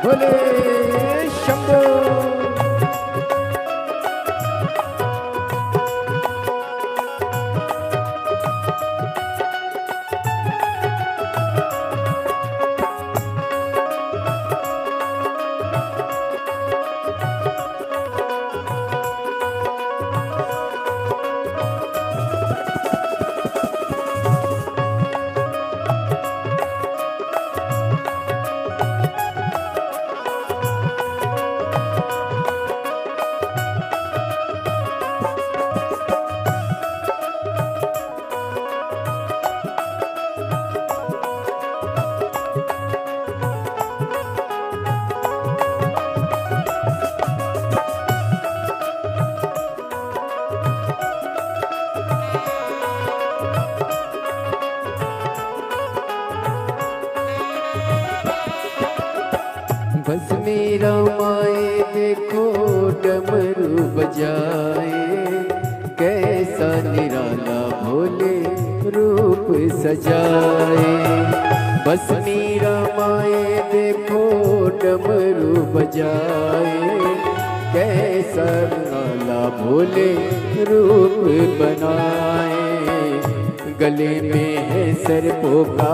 भोले शंभो। बस मेरा माए देखो डमरू बजाए, कैसा निराला भोले रूप सजाए। बस मेरा माए देखो डमरू बजाए, कैसा निराला भोले रूप बनाए। गले में है सर्पों का,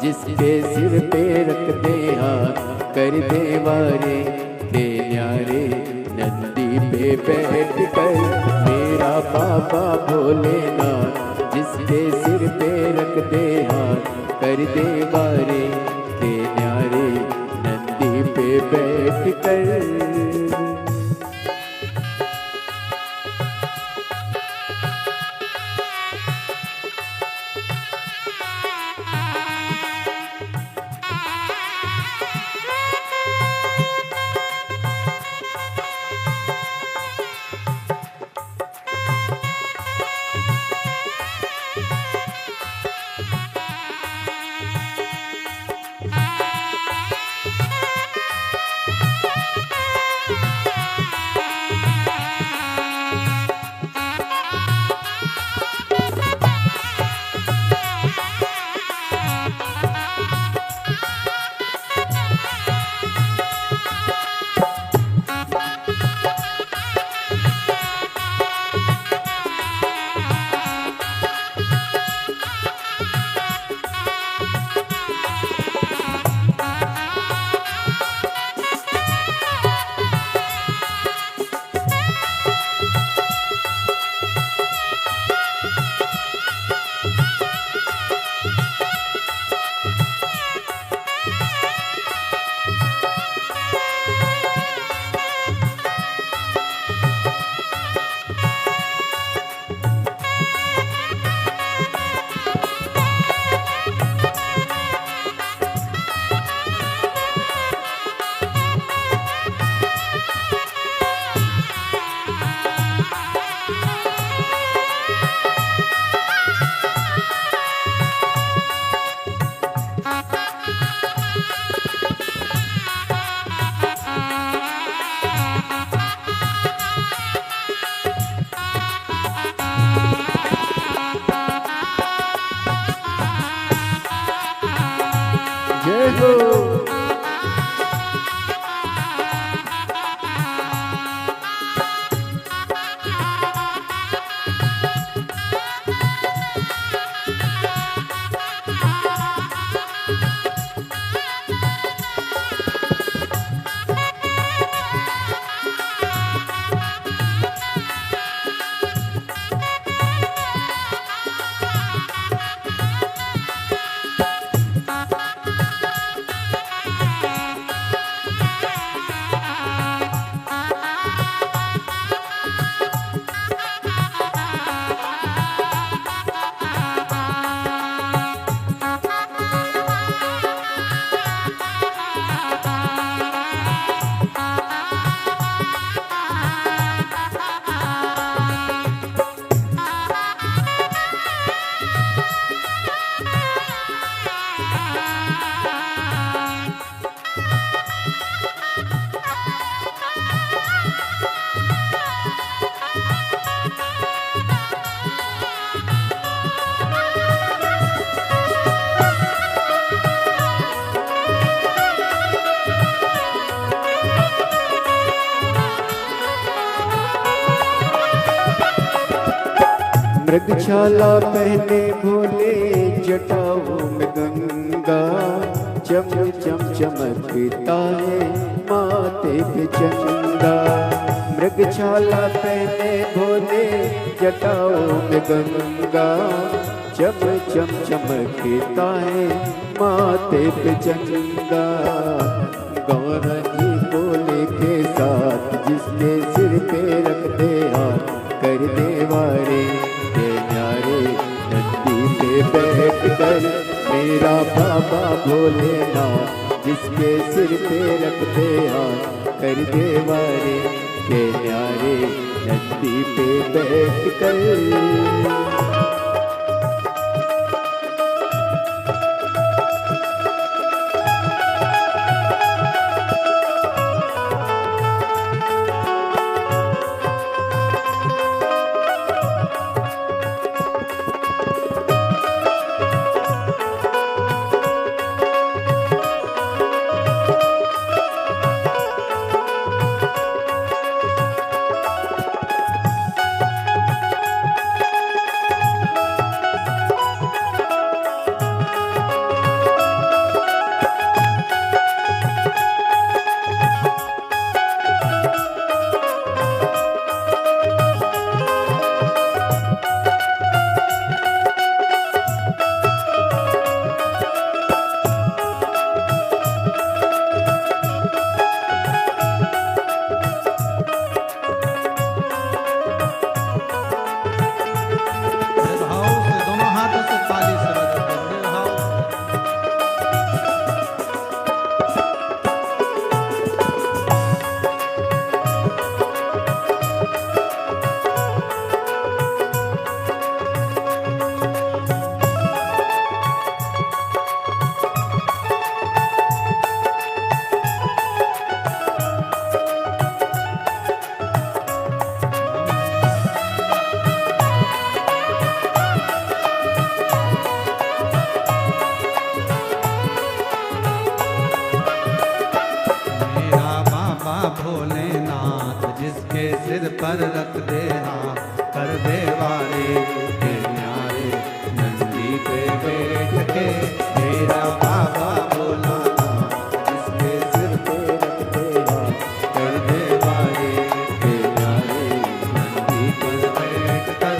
जिसके सिर पे रख दे हाथ, कर देवारे दे न्यारे। नंदी पे बैठ कर मेरा बाबा भोलेनाथ, जिसके सिर पे रख दे हाथ, कर देवारे दे न्यारे। नंदी पे बैठ कर जय हो। मृगशाला पहने भोले जटाओं में गंगा, चम चम चमकता है माथे पे चंदा। मृगशाला पहने भोले जटाओं में गंगा, चम चम चमकता है माथे पे चंदा। गौरा जी भोले के साथ जिसके सिर पे रखते हाथ कर देवारे के न्यारे, नंदी पे बैठ कर मेरा बाबा भोलेनाथ जिसके सिर पे रखते हाथ कर देवारे के न्यारे, नंदी पे बैठ कर। भोलेनाथ जिसके सिर पर रख दे हाथ कर देवारे के न्यारे, नंदी पे बैठ के मेरा बाबा भोलानाथ जिसके सिर पे रख दे हाथ कर देवारे के न्यारे, नंदी पर बैठ कर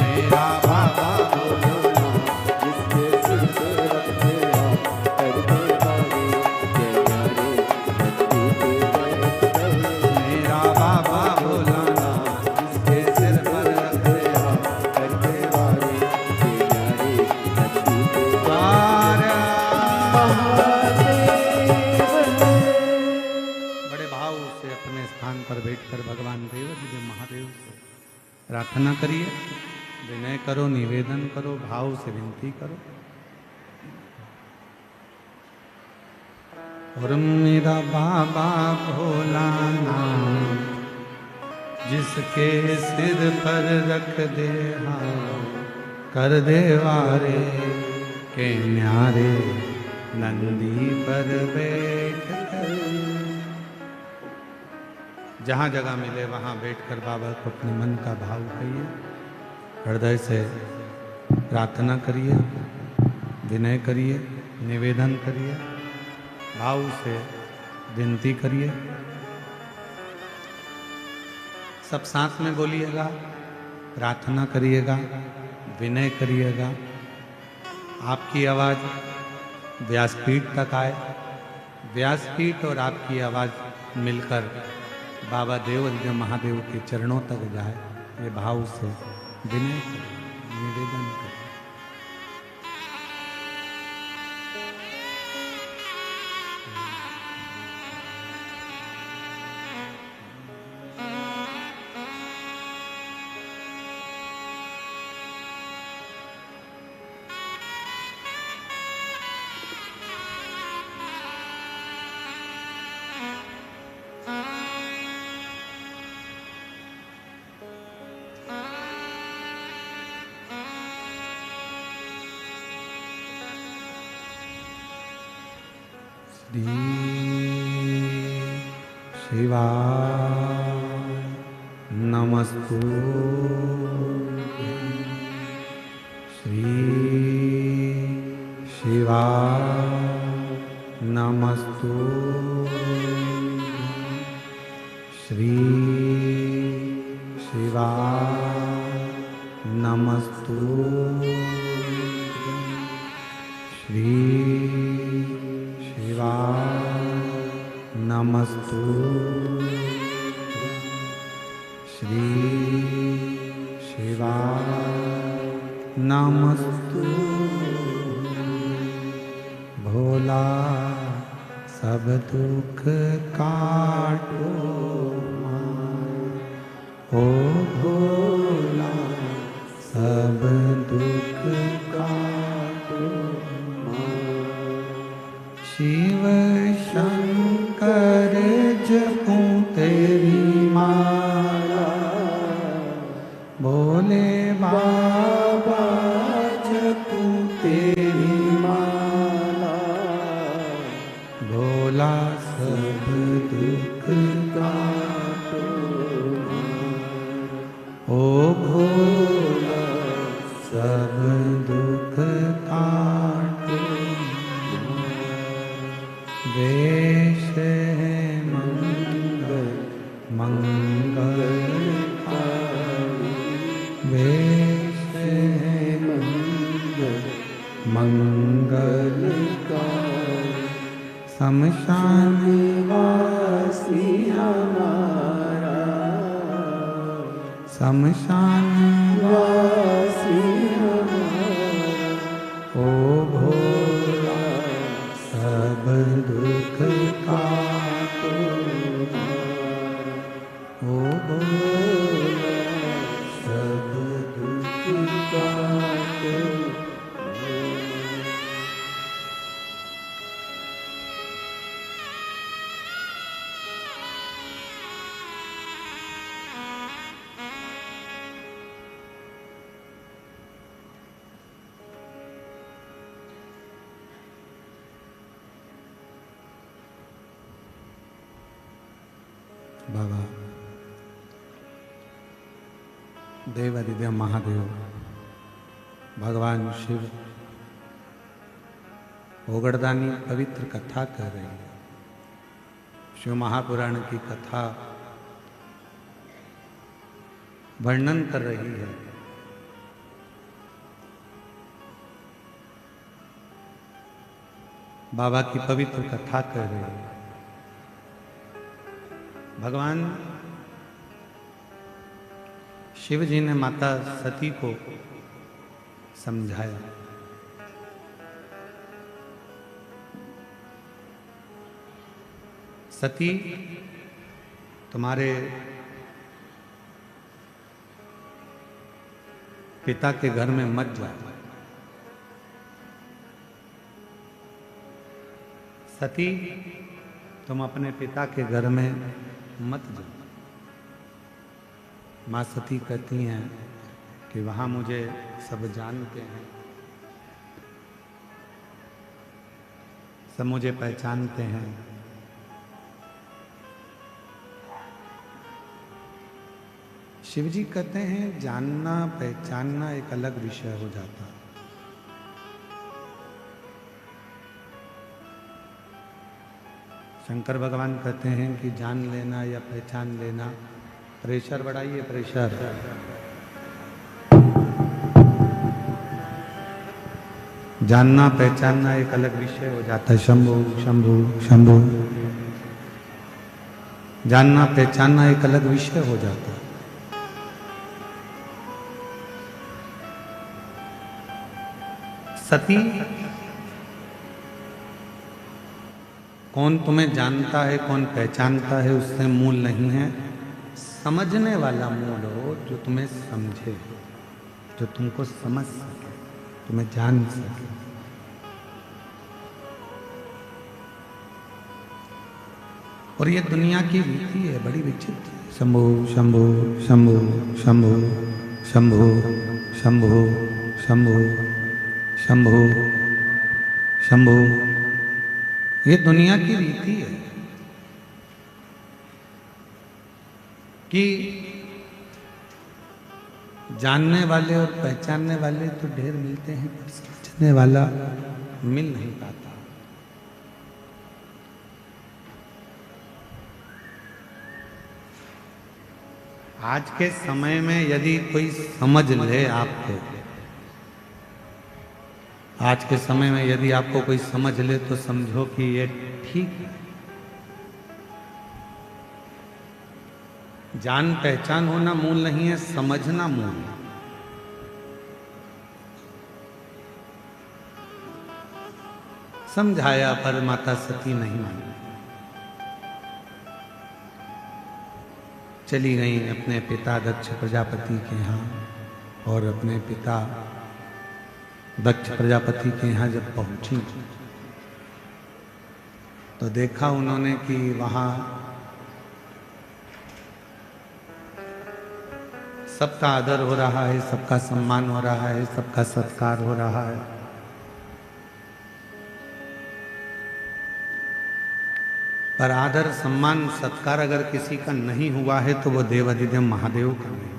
मेरा बाबा भोलानाथ जिसके सिर पे रख दे हाथ कर देवारे के न्यारे, नंदी पे बैठ कर मेरा बाबा भोलानाथ जिसके सिर पर रख दे हाथ कर देवारे के न्यारे, नंदी पे तारा बड़े भाव से अपने स्थान पर बैठकर भगवान देव जी महादेव से प्रार्थना करिए, विनय करो, निवेदन करो, भाव से विनती करो। और मेरा बाबा भोलानाथ जिसके सिर पर रख दे हाथ कर देवारे के न्यारे, नंदी पर बैठ कर। जहाँ जगह मिले वहाँ बैठकर बाबा को अपने मन का भाव कहिए, हृदय से प्रार्थना करिए, विनय करिए, निवेदन करिए, भाव से विनती करिए। सब साथ में बोलिएगा, प्रार्थना करिएगा, विनय करिएगा। आपकी आवाज़ व्यासपीठ तक आए, व्यासपीठ और आपकी आवाज़ मिलकर बाबा देव महादेव के चरणों तक जाए। ये भाव से विनय करें, निवेदन करें। श्री शिवाय नमस्तु। श्री शिवाय नमस्तुभ्यं श्री शिवाय नमस्तुभ्यं श्री शिवाय नमस्तुभ्यं श्री शिवाय नमस्तुभ्यं भोला सब दुख काटो ओ भोला सब दुख काटो शिव शंकर जपूं तेरी माला भोले बाबा जपूं तेरी माला भोला सब दुख काटो ओ भोला सब दुख काटो वेश है मंगल मंगलकारी वेश है मंगल मंगलकारी शमशान वासी हमारा शमशान वासी हमारा ओ भोला सब दुख काटो ओ भोला सब दुख काटो बाबा देवादिदेव महादेव भगवान शिव ओगड़दानी पवित्र कथा कह रही है। शिव महापुराण की कथा वर्णन कर रही है। बाबा की पवित्र कथा कह रही है। भगवान शिव जी ने माता सती को समझाया। सती तुम्हारे पिता के घर में मत जाओ। सती तुम अपने पिता के घर में मत जाओ। माँ सती कहती हैं कि वहाँ मुझे सब जानते हैं, सब मुझे पहचानते हैं। शिव जी कहते हैं जानना पहचानना एक अलग विषय हो जाता है। शंकर भगवान कहते हैं कि जान लेना या पहचान लेना, प्रेशर बढ़ाइए प्रेशर। जानना पहचानना एक अलग विषय हो जाता है। शंभु शंभु शंभु। जानना पहचानना एक अलग विषय हो जाता है। सती कौन तुम्हें जानता है कौन पहचानता है उससे मूल नहीं है, समझने वाला मूल हो जो तुम्हें समझे, जो तुमको समझ सके, तुम्हें जान सके। और ये दुनिया की रीति है बड़ी विचित्र। शंभु शंभु शंभु शंभु शंभु शंभु शंभु शंभु शंभु, ये दुनिया की रीति है कि जानने वाले और पहचानने वाले तो ढेर मिलते हैं, पर समझने वाला मिल नहीं पाता। आज के समय में यदि कोई समझ ले आपको, आज के समय में यदि आपको कोई समझ ले तो समझो कि ये ठीक है। जान पहचान होना मूल नहीं है, समझना मूल है। समझाया पर माता सती नहीं मानी, चली गई अपने पिता दक्ष प्रजापति के यहाँ। और अपने पिता दक्ष प्रजापति के यहाँ जब पहुंची तो देखा उन्होंने कि वहां सबका आदर हो रहा है, सबका सम्मान हो रहा है, सबका सत्कार हो रहा है। पर आदर सम्मान सत्कार अगर किसी का नहीं हुआ है तो वो देवाधिदेव महादेव का नहीं।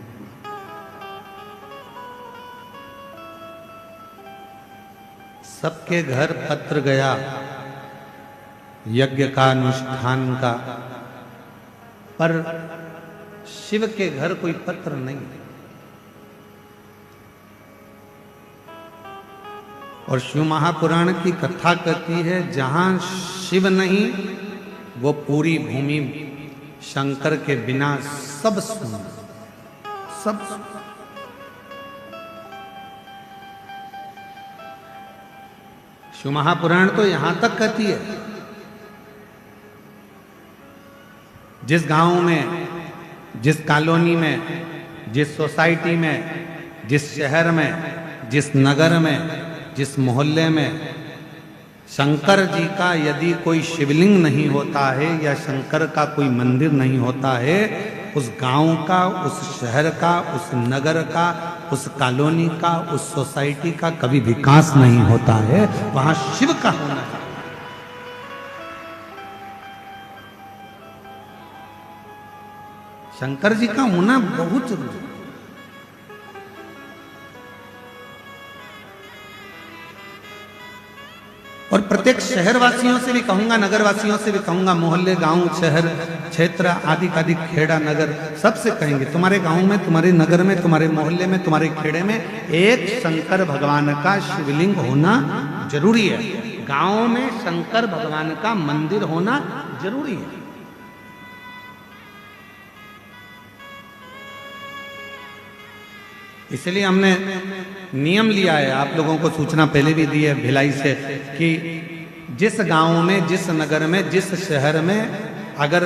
सबके घर पत्र गया यज्ञ का, अनुष्ठान का, पर शिव के घर कोई पत्र नहीं। और शिव महापुराण की कथा कहती है जहां शिव नहीं वो पूरी भूमि शंकर के बिना सब सुन, सब सुन। शिव महापुराण तो यहां तक कहती है जिस गांव में, जिस कॉलोनी में, जिस सोसाइटी में, जिस शहर में, जिस नगर में, जिस मोहल्ले में शंकर जी का यदि कोई शिवलिंग नहीं होता है या शंकर का कोई मंदिर नहीं होता है, उस गांव का, उस शहर का, उस नगर का, उस कॉलोनी का, उस सोसाइटी का कभी विकास नहीं होता है। वहां शिव का होना है। शंकर जी का होना बहुत जरूरी है। और प्रत्येक शहर वासियों से भी कहूंगा, नगर वासियों से भी कहूंगा, मोहल्ले, गांव, शहर, क्षेत्र आदि आदि, खेड़ा, नगर, सबसे कहेंगे तुम्हारे गांव में, तुम्हारे नगर में, तुम्हारे मोहल्ले में, तुम्हारे खेड़े में एक शंकर भगवान का शिवलिंग होना जरूरी है। गांव में शंकर भगवान का मंदिर होना जरूरी है। इसलिए हमने नियम लिया है, आप लोगों को सूचना पहले भी दी है भिलाई से, कि जिस गांव में, जिस नगर में, जिस शहर में अगर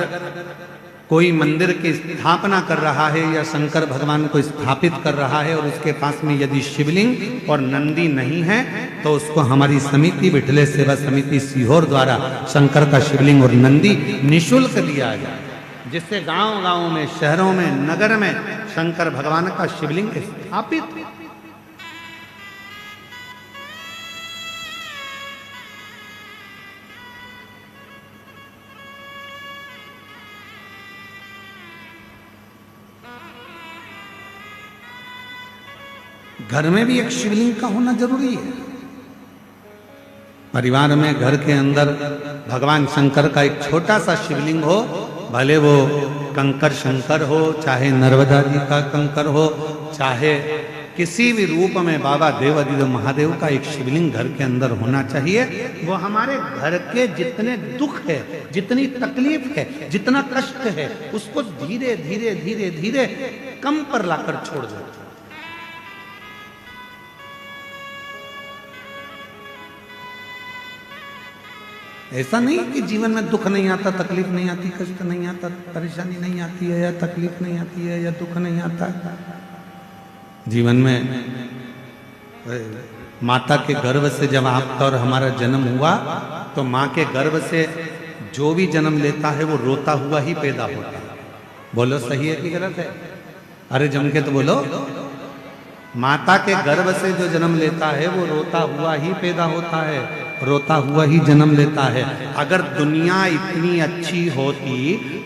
कोई मंदिर की स्थापना कर रहा है या शंकर भगवान को स्थापित कर रहा है और उसके पास में यदि शिवलिंग और नंदी नहीं है तो उसको हमारी समिति, विठले सेवा समिति सीहोर द्वारा शंकर का शिवलिंग और नंदी निःशुल्क दिया जाए, जिससे गांव गांव में, शहरों में, नगर में शंकर भगवान का शिवलिंग स्थापित। घर में भी एक शिवलिंग का होना जरूरी है। परिवार में, घर के अंदर भगवान शंकर का एक छोटा सा शिवलिंग हो, भले वो कंकर शंकर हो, चाहे नर्मदा जी का कंकर हो, चाहे किसी भी रूप में बाबा देवाधिदेव महादेव का एक शिवलिंग घर के अंदर होना चाहिए। वो हमारे घर के जितने दुख है, जितनी तकलीफ है, जितना कष्ट है, उसको धीरे धीरे धीरे धीरे कम पर लाकर छोड़ देते। ऐसा नहीं कि जीवन में दुख नहीं आता, तकलीफ नहीं आती, कष्ट नहीं आता, परेशानी नहीं आती है, या तकलीफ नहीं आती है, या दुख नहीं आता। जीवन में माता के गर्भ से जब आपका और हमारा जन्म हुआ तो माँ के गर्भ से जो भी जन्म लेता है वो रोता हुआ ही पैदा होता है। बोलो सही है कि गलत है? अरे जम के तो बोलो। माता के गर्भ से जो जन्म लेता है वो रोता हुआ ही पैदा होता है, रोता हुआ ही जन्म लेता है। अगर दुनिया इतनी अच्छी होती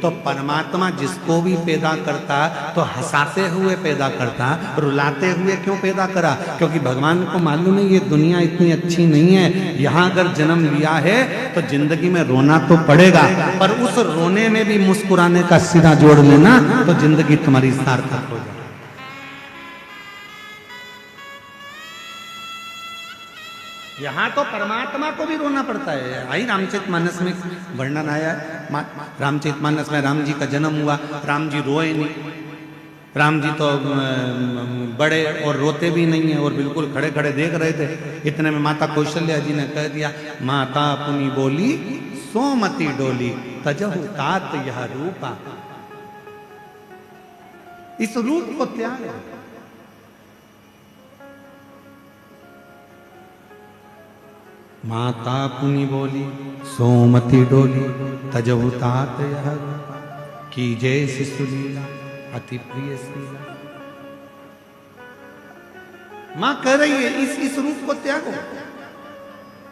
तो परमात्मा जिसको भी पैदा करता तो हंसाते हुए पैदा करता, रुलाते हुए क्यों पैदा करा? क्योंकि भगवान को मालूम है ये दुनिया इतनी अच्छी नहीं है, यहाँ अगर जन्म लिया है तो जिंदगी में रोना तो पड़ेगा, पर उस रोने में भी मुस्कुराने का सिरा जोड़ लेना तो जिंदगी तुम्हारी सार्थक हो जाए। यहाँ तो परमात्मा को भी रोना पड़ता है। आई रामचरितमानस में वर्णन आया है, रामचरितमानस में राम जी का जन्म हुआ, राम जी रोए नहीं, राम जी तो बड़े और रोते भी नहीं है और बिल्कुल खड़े खड़े देख रहे थे। इतने में माता कौशल्या जी ने कह दिया, माता पुनि बोली सोमति डोली तजहु तात यह रूपा। इस रूप को त्याग, माता पुनि बोली सोमति डोली तजहु तात यह रूपा, की जय शिशुलीला अति प्रिय शीला। मां कह रही है इस रूप को त्यागो।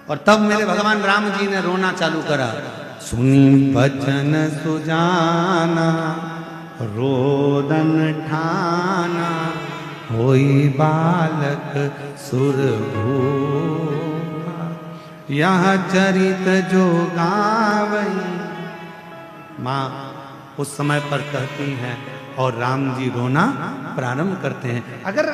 और तब मेरे भगवान राम जी ने रोना चालू करा, सुनी बचन सुजाना रोदन ठाना, होई बालक सुरभूपा, यह चरित जो गावई। मां उस समय पर कहती हैं और राम जी रोना प्रारंभ करते हैं। अगर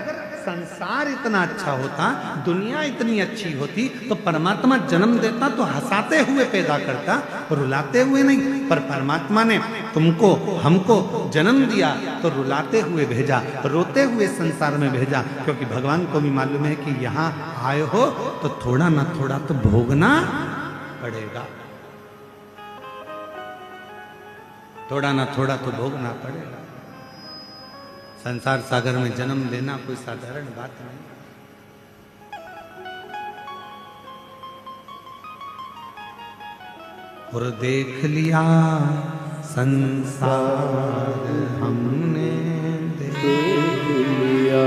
संसार इतना अच्छा होता, दुनिया इतनी अच्छी होती, तो परमात्मा जन्म देता तो हंसाते हुए पैदा करता, रुलाते हुए नहीं। पर परमात्मा ने तुमको हमको जन्म दिया तो रुलाते हुए भेजा, रोते हुए संसार में भेजा, क्योंकि भगवान को भी मालूम है कि यहाँ आए हो तो थोड़ा ना थोड़ा तो भोगना पड़ेगा, थोड़ा ना थोड़ा तो भोगना पड़ेगा। संसार सागर में जन्म लेना कोई साधारण बात नहीं। और देख लिया संसार हमने, देख लिया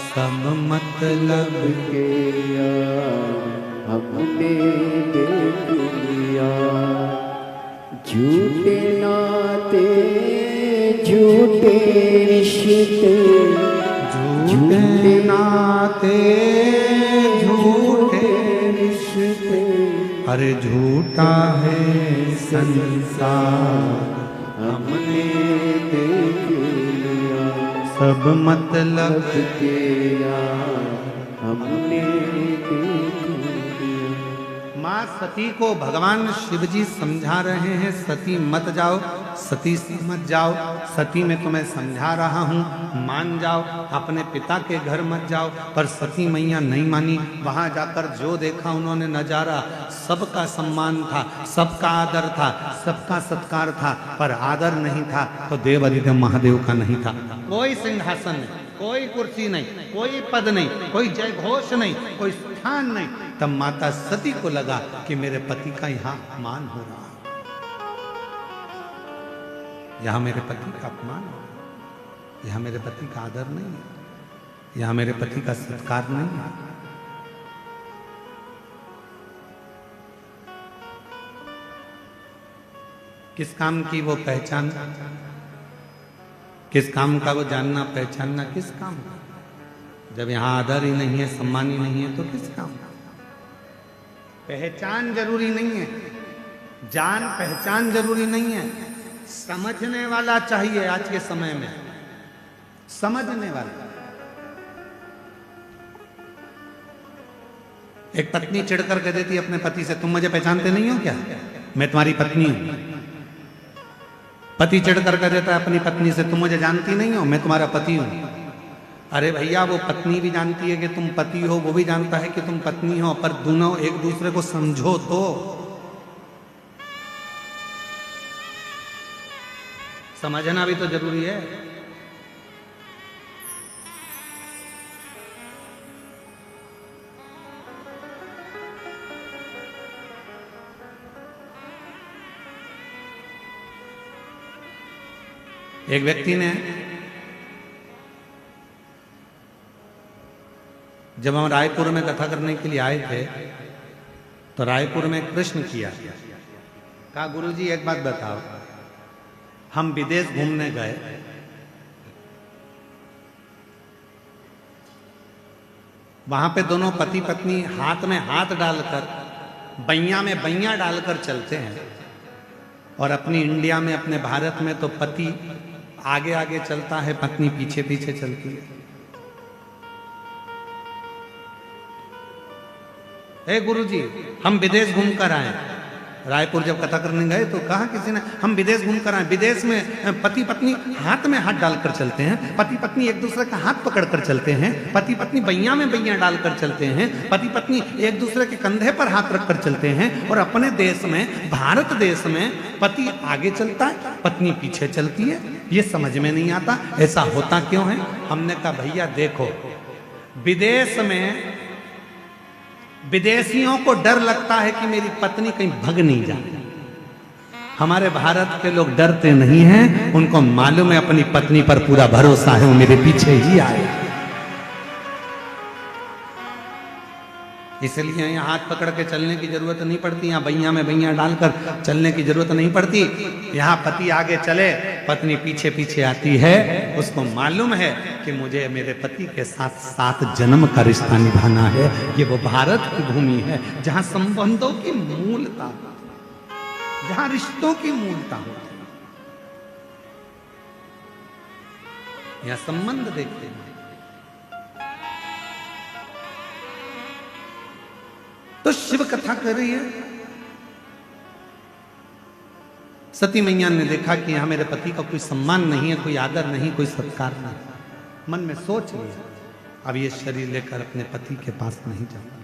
सब मतलब के यार हमने देख लिया, झूठे नाते झूठे रिश्ते, झूठे नाते झूठे रिश्ते, अरे झूठा है संसार हमने देख लिया, सब मतलब के यार हमने देख लिया। माँ सती को भगवान शिव जी समझा रहे हैं, सती मत जाओ, सती मत जाओ, सती मैं तुम्हें समझा रहा हूँ, मान जाओ, अपने पिता के घर मत जाओ। पर सती मैया नहीं मानी। वहां जाकर जो देखा उन्होंने नजारा, सबका सम्मान था, सबका आदर था, सबका सत्कार था, पर आदर नहीं था तो देव अधिदेव महादेव का नहीं था। कोई सिंहासन नहीं, कोई कुर्सी नहीं, कोई पद नहीं, कोई जय घोष नहीं, कोई स्थान नहीं। तब माता सती को लगा कि मेरे पति का यहाँ अपमान हो रहा है, यहाँ मेरे पति का अपमान हो रहा है, यहाँ मेरे पति का आदर नहीं है, यहाँ मेरे पति का सत्कार नहीं है। किस काम की वो पहचान, किस काम का वो जानना पहचानना, किस काम का? जब यहाँ आदर ही नहीं है, सम्मान ही नहीं है, तो किस काम का? पहचान जरूरी नहीं है, जान पहचान जरूरी नहीं है, समझने वाला चाहिए। आज के समय में समझने वाला। एक पत्नी चिढ़ कर कह देती अपने पति से, तुम मुझे पहचानते नहीं हो क्या, मैं तुम्हारी पत्नी हूं। पति चिढ़ कर कह देता है अपनी पत्नी से, तुम मुझे जानती नहीं हो, मैं तुम्हारा पति हूं। अरे भैया, वो पत्नी भी जानती है कि तुम पति हो, वो भी जानता है कि तुम पत्नी हो, पर दोनों एक दूसरे को समझो तो। समझना भी तो जरूरी है। एक व्यक्ति ने, जब हम रायपुर में कथा करने के लिए आए थे तो रायपुर में कृष्ण किया, कहा गुरुजी एक बात बताओ, हम विदेश घूमने गए, वहां पे दोनों पति पत्नी हाथ में हाथ डालकर, बैया में बैया डालकर चलते हैं। और अपनी इंडिया में, अपने भारत में तो पति आगे आगे चलता है, पत्नी पीछे पीछे चलती है। हे गुरुजी, हम विदेश घूम कर आए। रायपुर जब कथा करने गए तो कहा किसी ने, हम विदेश घूम कर आए। विदेश में पति पत्नी हाथ में हाथ डालकर चलते हैं, पति पत्नी एक दूसरे का हाथ पकड़कर चलते हैं, पति पत्नी बैया में बैया डालकर चलते हैं, पति पत्नी एक दूसरे के कंधे पर हाथ रखकर चलते हैं। और अपने देश में, भारत देश में, पति आगे चलता है, पत्नी पीछे चलती है। ये समझ में नहीं आता ऐसा होता क्यों है। हमने कहा भैया देखो, विदेश में विदेशियों को डर लगता है कि मेरी पत्नी कहीं भग नहीं जाए। हमारे भारत के लोग डरते नहीं हैं, उनको मालूम है अपनी पत्नी पर पूरा भरोसा है, वो मेरे पीछे ही आए। इसलिए यहाँ हाथ पकड़ के चलने की जरूरत नहीं पड़ती, यहाँ बैया में बैया डालकर चलने की जरूरत नहीं पड़ती। यहाँ पति आगे चले, पत्नी पीछे पीछे आती है। उसको मालूम है कि मुझे मेरे पति के साथ 7 जन्म का रिश्ता निभाना है। ये वो भारत की भूमि है जहाँ संबंधों की मूलता, जहाँ रिश्तों की मूलता होती है। यहाँ संबंध देखते हैं। तो शिव कथा कर रही है। सती मैया ने देखा कि यहां मेरे पति का कोई सम्मान नहीं है, कोई आदर नहीं, कोई सत्कार नहीं। मन में सोच लिया, अब ये शरीर लेकर अपने पति के पास नहीं जाऊंगा,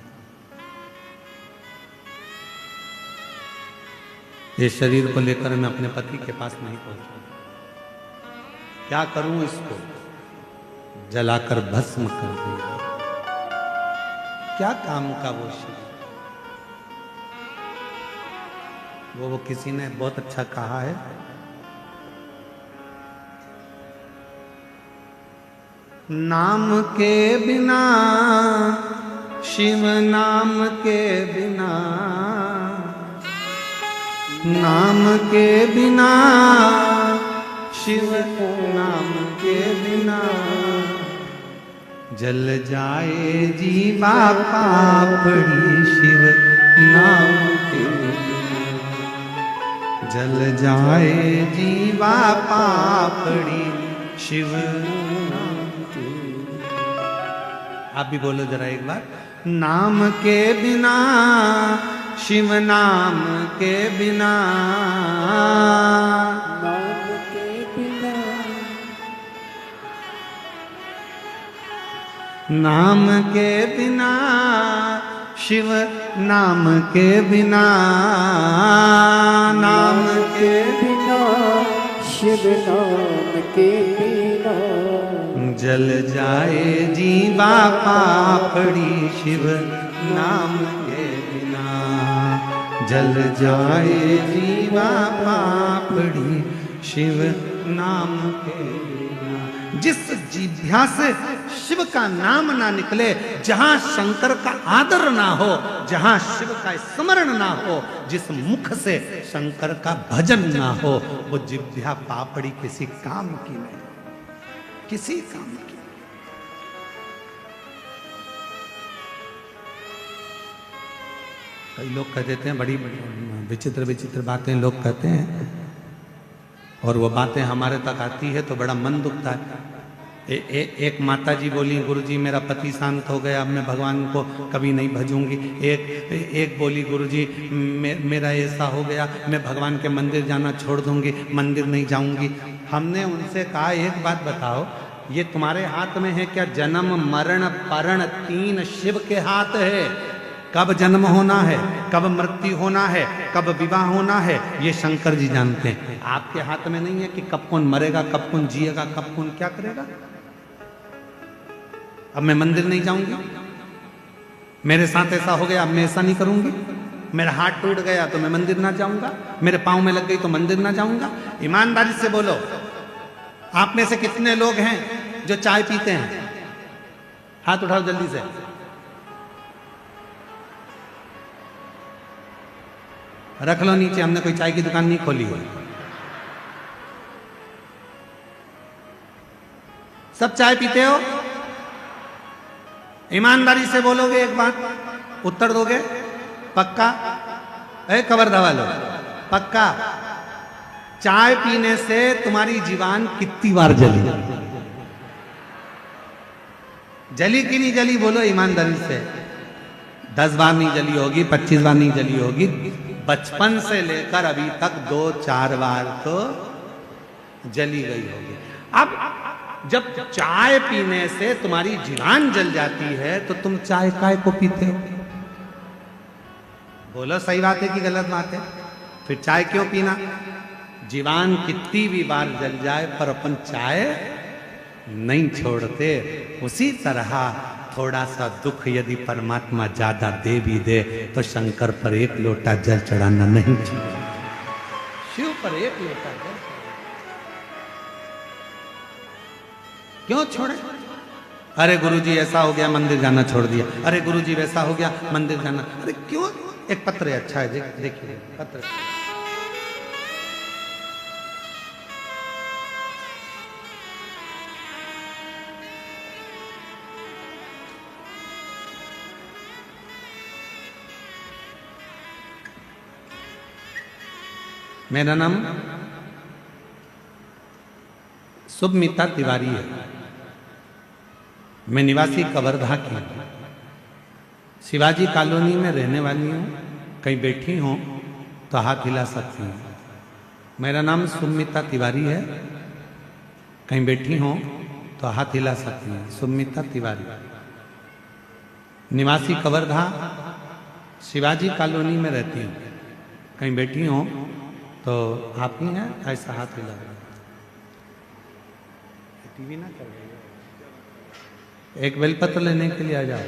ये शरीर को लेकर मैं अपने पति के पास नहीं पहुंचूंगा। क्या करूं, इसको जलाकर भस्म कर दिया। क्या काम का वो शरीर। वो किसी ने बहुत अच्छा कहा है, नाम के बिना, शिव नाम के बिना, नाम के बिना, शिव नाम के बिना, जल जाए जीवा पापड़ी, शिव नाम के बिना जल जाए जीवा पापड़ी, शिव नाम के। आप भी बोलो जरा एक बार, नाम के बिना, शिव नाम के बिना, नाम के बिना, नाम के बिना, शिव नाम के बिना, नाम के बिना, शिव नाम के बिना, जल जाए जीवा पापड़ी, शिव नाम के बिना, जल जाए जीवा पापड़ी, शिव नाम के बिना। जिस जिह्वा से शिव का नाम ना निकले, जहां शंकर का आदर ना हो, जहां शिव का स्मरण ना हो, जिस मुख से शंकर का भजन ना हो, वो जिह्वा पापड़ी किसी काम की नहीं, किसी काम की। कई लोग कह देते हैं, बड़ी विचित्र विचित्र बातें लोग कहते हैं, और वो बातें हमारे तक आती है तो बड़ा मन दुखता है। एक माता जी बोली, गुरुजी मेरा पति शांत हो गया, अब मैं भगवान को कभी नहीं भजूंगी। एक बोली, गुरुजी मेरा ऐसा हो गया, मैं भगवान के मंदिर जाना छोड़ दूंगी, मंदिर नहीं जाऊंगी। हमने उनसे कहा, एक बात बताओ, ये तुम्हारे हाथ में है क्या? जन्म मरण परण 3 शिव के हाथ है। कब जन्म होना है, कब मृत्यु होना है, कब विवाह होना है, ये शंकर जी जानते हैं। आपके हाथ में नहीं है कि कब कौन मरेगा, कब कौन जिएगा, कब कौन क्या करेगा। अब मैं मंदिर नहीं जाऊंगी, मेरे साथ ऐसा हो गया, अब मैं ऐसा नहीं करूंगी। मेरा हाथ टूट गया तो मैं मंदिर ना जाऊंगा, मेरे पांव में लग गई तो मंदिर ना जाऊंगा। ईमानदारी से बोलो, आप में से कितने लोग हैं जो चाय पीते हैं? हाथ उठाओ जल्दी से। रख लो नीचे, हमने कोई चाय की दुकान नहीं खोली है। सब चाय पीते हो? ईमानदारी से बोलोगे एक बात, उत्तर दोगे? पक्का? कवर्धा वालों, पक्का? चाय पीने से तुम्हारी जीवान कितनी बार जली? जली कि नहीं जली? बोलो ईमानदारी से। 10 बार नहीं जली होगी, 25 बार नहीं जली होगी, बचपन से लेकर अभी तक 2-4 बार तो जली गई होगी। अब जब चाय पीने से तुम्हारी जीवान जल जाती है तो तुम चाय काय को पीते हो? बोलो सही बात है कि गलत बात है? फिर चाय क्यों पीना? जीवान कितनी भी बार जल जाए पर अपन चाय नहीं छोड़ते। उसी तरह थोड़ा सा दुख यदि परमात्मा ज्यादा दे भी दे तो शंकर पर 1 लोटा जल चढ़ाना नहीं चाहिए। शिव पर 1 लोटा जल क्यों छोड़े? अरे गुरुजी ऐसा हो गया मंदिर जाना छोड़ दिया, अरे गुरुजी वैसा हो गया मंदिर जाना। अरे क्यों? एक पत्र है, अच्छा है, देखिए पत्र। मेरा नाम सुमिता तिवारी है। मैं निवासी कवर्धा की शिवाजी कॉलोनी में रहने वाली हूँ। कहीं बैठी हूँ तो हाथ हिला सकती हूँ। मेरा नाम सुमिता तिवारी है। कहीं बैठी हूँ तो हाथ हिला सकती हूँ। सुमिता तिवारी, निवासी कवर्धा, शिवाजी कॉलोनी में रहती हूँ। कहीं बैठी हूँ तो आप ही हैं? ऐसा हाथ हिला। टीवी ना कर रही है। एक बेलपत्र लेने के लिए आ जाओ।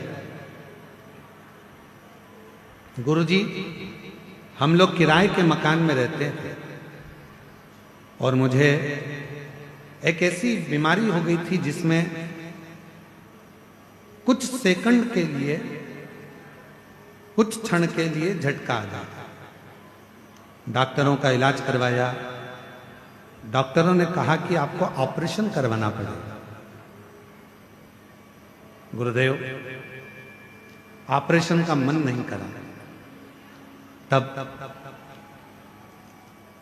गुरुजी, हम लोग किराए के मकान में रहते थे और मुझे एक ऐसी बीमारी हो गई थी जिसमें कुछ सेकंड के लिए, कुछ क्षण के लिए झटका आ जाता। डॉक्टरों का इलाज करवाया। डॉक्टरों ने कहा कि आपको ऑपरेशन करवाना पड़ेगा। गुरुदेव, ऑपरेशन का मन नहीं करा। तब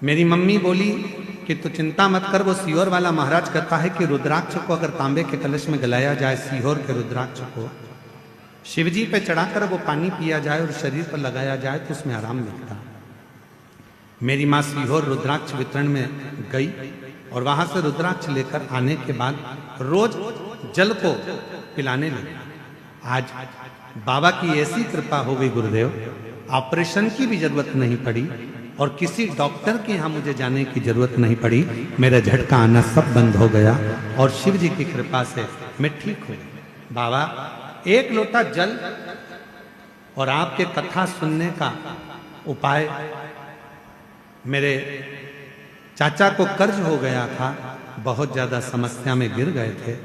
मेरी मम्मी बोली कि तू चिंता मत कर, वो सीहोर वाला महाराज कहता है कि रुद्राक्ष को अगर तांबे के कलश में गलाया जाए, सीहोर के रुद्राक्ष को शिवजी पे चढ़ाकर वो पानी पिया जाए और शरीर पर लगाया जाए तो उसमें आराम मिलता। मेरी माँ सीहोर रुद्राक्ष वितरण में गई और वहां से रुद्राक्ष लेकर आने के बाद रोज जल को पिलाने लगी। आज बाबा की ऐसी कृपा हो गई गुरुदेव, ऑपरेशन की भी जरूरत नहीं पड़ी और किसी डॉक्टर के यहाँ मुझे जाने की जरूरत नहीं पड़ी। मेरा झटका आना सब बंद हो गया और शिव जी की कृपा से मैं ठीक हूँ। बाबा, 1 लोटा जल और आपके कथा सुनने का उपाय। मेरे चाचा को कर्ज हो गया था, बहुत ज्यादा समस्या में गिर गए थे।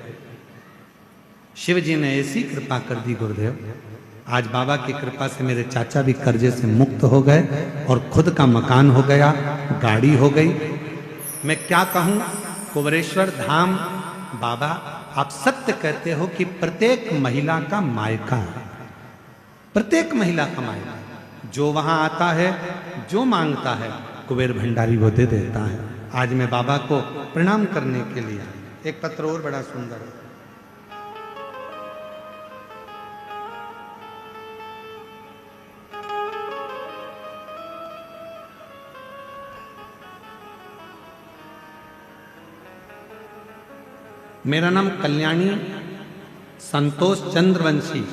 शिव जी ने ऐसी कृपा कर दी गुरुदेव, आज बाबा की कृपा से मेरे चाचा भी कर्जे से मुक्त हो गए और खुद का मकान हो गया, गाड़ी हो गई। मैं क्या कहूँ, कुबरेश्वर धाम बाबा, आप सत्य कहते हो कि प्रत्येक महिला का मायका है, प्रत्येक महिला का मायका। जो वहां आता है, जो मांगता है, कुबेर भंडारी वो दे देता है। आज मैं बाबा को प्रणाम करने के लिए, एक पत्र और बड़ा सुंदर है। मेरा नाम कल्याणी संतोष चंद्रवंशी,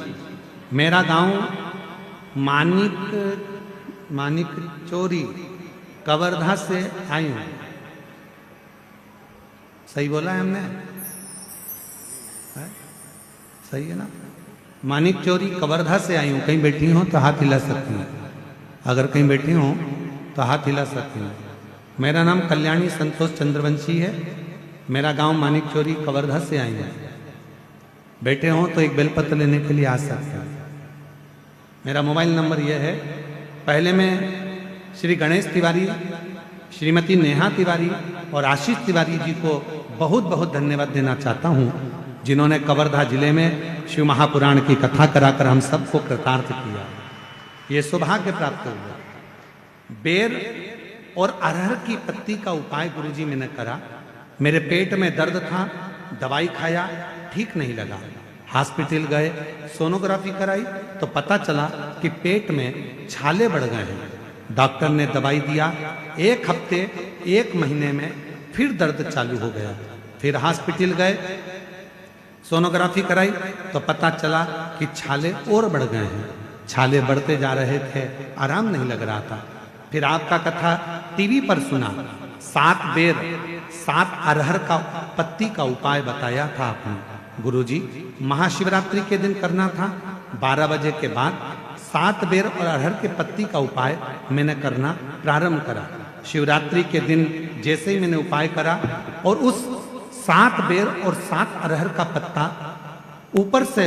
मेरा गांव मानिक चोरी कवर्धा से आई हूं। सही बोला है हमने? है? सही है ना? मानिक चोरी कवर्धा से आई हूं। कहीं बैठी हूं तो हाथ हिला सकती हूँ, अगर कहीं बैठी हूं तो हाथ हिला सकती हूँ। मेरा नाम कल्याणी संतोष चंद्रवंशी है, मेरा गांव मानिक चोरी कवर्धा से आई हूं। बैठे हो तो एक बेलपत्र लेने के लिए आ सकते हैं। मेरा मोबाइल नंबर यह है, पहले मैं श्री गणेश तिवारी, श्रीमती नेहा तिवारी और आशीष तिवारी जी को बहुत बहुत धन्यवाद देना चाहता हूं, जिन्होंने कवर्धा जिले में शिव महापुराण की कथा कराकर हम सबको कृतार्थ किया। ये सौभाग्य प्राप्त हुआ। बेर और अरहर की पत्ती का उपाय गुरुजी मैंने करा। मेरे पेट में दर्द था, दवाई खाया, ठीक नहीं लगा। हॉस्पिटल गए, सोनोग्राफी कराई तो पता चला कि पेट में छाले बढ़ गए हैं। डॉक्टर ने दवाई दिया, 1 हफ्ते 1 महीने में फिर दर्द चालू हो गया। फिर हॉस्पिटल गए, सोनोग्राफी कराई तो पता चला कि छाले और बढ़ गए हैं। छाले बढ़ते जा रहे थे, आराम नहीं लग रहा था। फिर आपका कथा टीवी पर सुना, 7 बेर 7 अरहर का पत्ती का उपाय बताया था आपने गुरुजी। महाशिवरात्रि के दिन करना था, 12 बजे के बाद 7 बेर और अरहर के पत्ती का उपाय मैंने करना प्रारंभ करा। शिवरात्रि के दिन जैसे ही मैंने उपाय करा और उस 7 बेर और 7 अरहर का पत्ता ऊपर से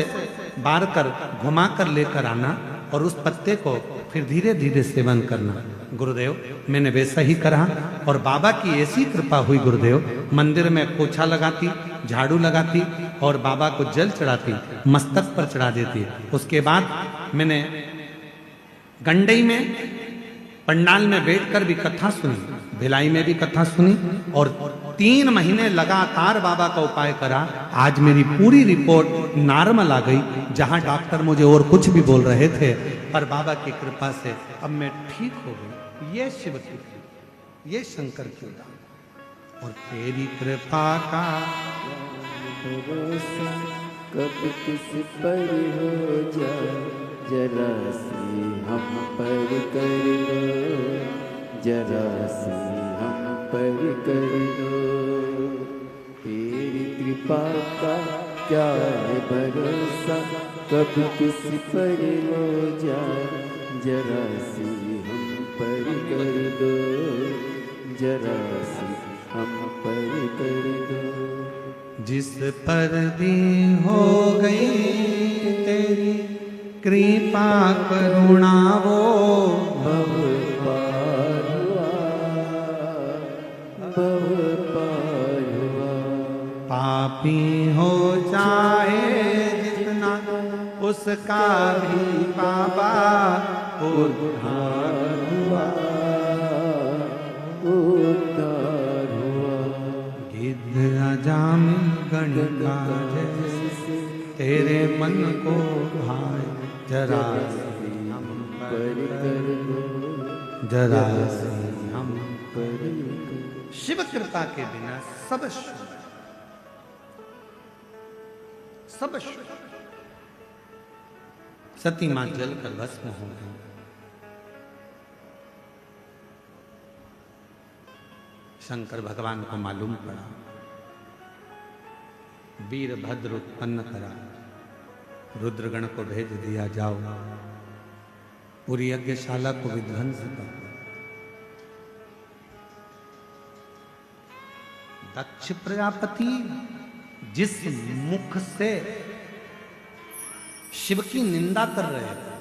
बार कर घुमा कर लेकर आना और उस पत्ते को फिर धीरे धीरे सेवन करना। गुरुदेव मैंने वैसा ही करा और बाबा की ऐसी कृपा हुई गुरुदेव, मंदिर में पोछा लगाती, झाड़ू लगाती और बाबा को जल चढ़ाती, मस्तक पर चढ़ा देती। उसके बाद मैंने गंडई में पंडाल में बैठकर भी कथा सुनी, भिलाई में भी कथा सुनी और 3 महीने लगातार बाबा का उपाय करा। आज मेरी पूरी रिपोर्ट नॉर्मल आ गई। जहां डॉक्टर मुझे और कुछ भी बोल रहे थे, पर बाबा की कृपा से अब मैं ठीक हो गई। ये शिव की, ये शंकर की दान और तेरी कृपा का भरोसा कब किस पर हो जाए, जरा सी हम पर कर दो, जरा सी हम पर कर दो। तेरी कृपा का क्या है भरोसा, कब किस पर हो जाए, जरा सी हम पर कर दो, जरा सी हम पर कर दो। जिस पर भी हो गई तेरी कृपा करुणा वो भव पार हुआ, भव पार हुआ। पापी हो जाए जितना उसका भी बाबा उद्धार हुआ, उद्धार हुआ। गिद्ध अजामिल गण का जैसे तेरे मन को भाए, जरा सी हम पर कर दो, जरा सी हम पर कर दो। शिव कृपा के बिना सब शून्य, सब शून्य। सती मां जल कर भस्म हो गई। शंकर भगवान को मालूम पड़ा, वीरभद्र उत्पन्न करा, रुद्रगण को भेज दिया, जाओ पूरी यज्ञशाला को विध्वंस कर। दक्ष प्रजापति जिस मुख से शिव की निंदा कर रहे थे,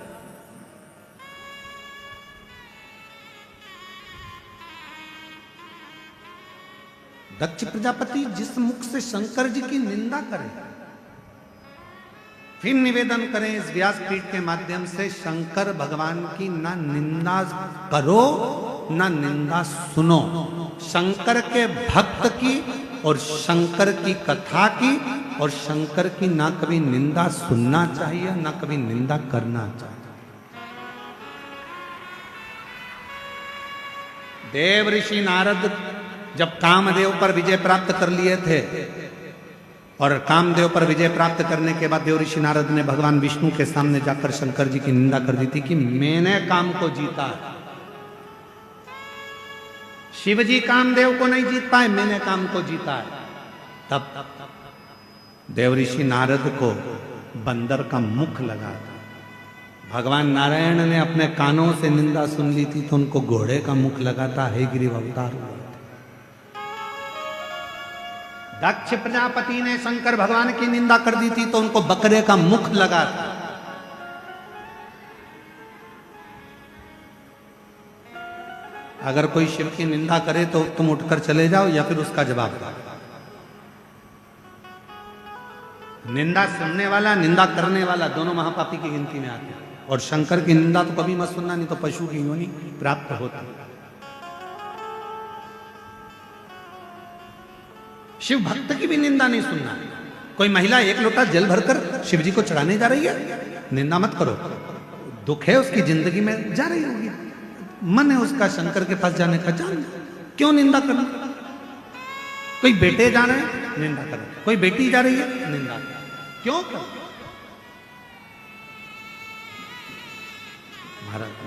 दक्ष प्रजापति जिस मुख से शंकर जी की निंदा करें, फिर निवेदन करें इस व्यासपीठ के माध्यम से, शंकर भगवान की ना निंदा करो ना निंदा सुनो। शंकर के भक्त की और शंकर की कथा की और शंकर की ना कभी निंदा सुनना चाहिए, ना कभी निंदा करना चाहिए। देव ऋषि नारद जब कामदेव पर विजय प्राप्त कर लिए थे और कामदेव पर विजय प्राप्त करने के बाद देव ऋषि नारद ने भगवान विष्णु के सामने जाकर शंकर जी की निंदा कर दी थी कि मैंने काम को जीता है। शिव जी कामदेव को नहीं जीत पाए, मैंने काम को जीता है। तब देव ऋषि नारद को बंदर का मुख लगा। भगवान नारायण ने अपने कानों से निंदा सुन ली थी तो उनको घोड़े का मुख लगाता है, गिरिव अवतार हुआ। दक्ष प्रजापति ने शंकर भगवान की निंदा कर दी थी तो उनको बकरे का मुख लगा था। अगर कोई शिव की निंदा करे तो तुम उठकर चले जाओ या फिर उसका जवाब दो। निंदा सुनने वाला, निंदा करने वाला दोनों महापापी की गिनती में आते हैं। और शंकर की निंदा तो कभी मत सुनना, नहीं तो पशु की योनि प्राप्त होती। शिव भक्त की भी निंदा नहीं सुनना। कोई महिला एक लोटा जल भरकर शिव जी को चढ़ाने जा रही है, निंदा मत करो। दुख है उसकी जिंदगी में, जा रही होगी, मन है उसका शंकर के पास जाने का, जान, क्यों निंदा करना। कोई बेटे जा रहे हैं, निंदा कर, कोई बेटी जा रही है, निंदा कर, क्यों कर। भारत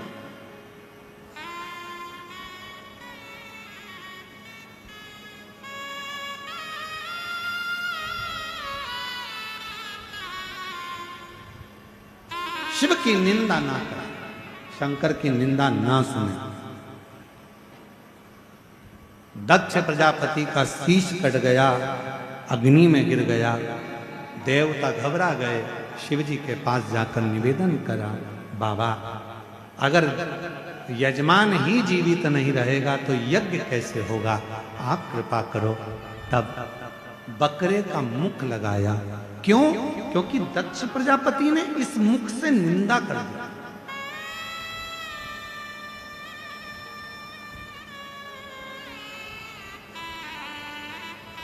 शिव की निंदा ना करें, शंकर की निंदा ना सुने। दक्ष प्रजापति का शीश कट गया, अग्नि में गिर गया, देवता घबरा गए, शिव जी के पास जाकर निवेदन करा, बाबा अगर यजमान ही जीवित नहीं रहेगा तो यज्ञ कैसे होगा, आप कृपा करो। तब बकरे का मुख लगाया। क्यों? क्योंकि दक्ष प्रजापति ने इस मुख से निंदा कर दी।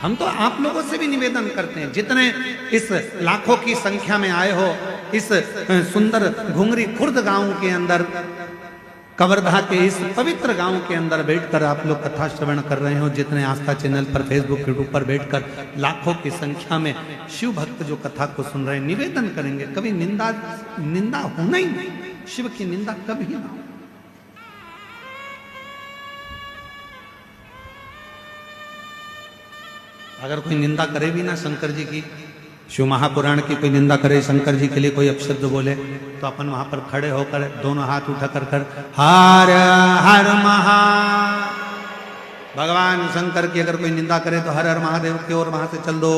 हम तो आप लोगों से भी निवेदन करते हैं, जितने इस लाखों की संख्या में आए हो, इस सुंदर घुंगरी खुर्द गांव के अंदर, कवर्धा के इस पवित्र गांव के अंदर बैठकर आप लोग कथा श्रवण कर रहे हो, जितने आस्था चैनल पर, फेसबुक, यूट्यूब पर बैठकर लाखों की संख्या में शिव भक्त जो कथा को सुन रहे हैं, निवेदन करेंगे कभी निंदा होना ही नहीं, शिव की निंदा कभी ना हो। अगर कोई निंदा करे भी ना शंकर जी की, शिव महापुराण की कोई निंदा करे, शंकर जी के लिए कोई अपशब्द बोले, तो अपन वहां पर खड़े होकर दोनों हाथ उठा कर हर हर महा, भगवान शंकर की अगर कोई निंदा करे तो हर हर महादेव की ओर वहां से चल दो,